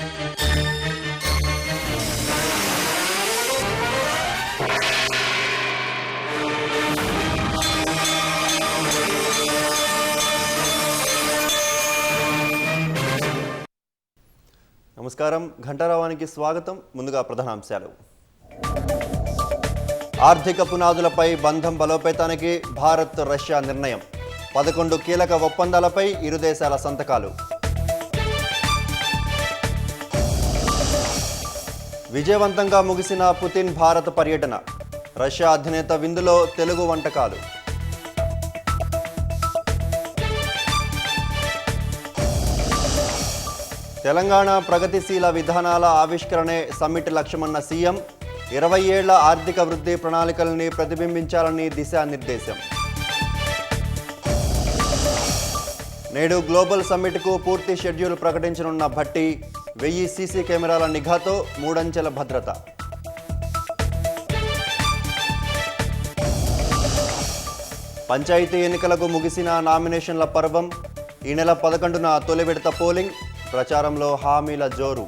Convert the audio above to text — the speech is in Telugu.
నమస్కారం, ఘంటారావానికి స్వాగతం. ముందుగా ప్రధానాంశాలు. ఆర్థిక పునాదులపై బంధం బలోపేతానికి భారత్ రష్యా నిర్ణయం. 11 కీలక ఒప్పందాలపై ఇరు దేశాల సంతకాలు. విజయవంతంగా ముగిసిన పుతిన్ భారత పర్యటన. రష్యా అధినేత విందులో తెలుగు వంటకాలు. తెలంగాణ ప్రగతిశీల విధానాల ఆవిష్కరణే సమ్మిట్ లక్ష్యమన్న సీఎం. 20 ఏళ్ల ఆర్థిక వృద్ధి ప్రణాళికల్ని ప్రతిబింబించాలని దిశానిర్దేశం. నేడు గ్లోబల్ సమ్మిట్కు పూర్తి షెడ్యూల్ ప్రకటించనున్న భట్టి. 1000 సీసీ కెమెరాల నిఘాతో 3 అంచెల భద్రత. పంచాయతీ ఎన్నికలకు ముగిసిన నామినేషన్ల పర్వం. ఈ నెల 11న తొలి విడత పోలింగ్. ప్రచారంలో హామీల జోరు.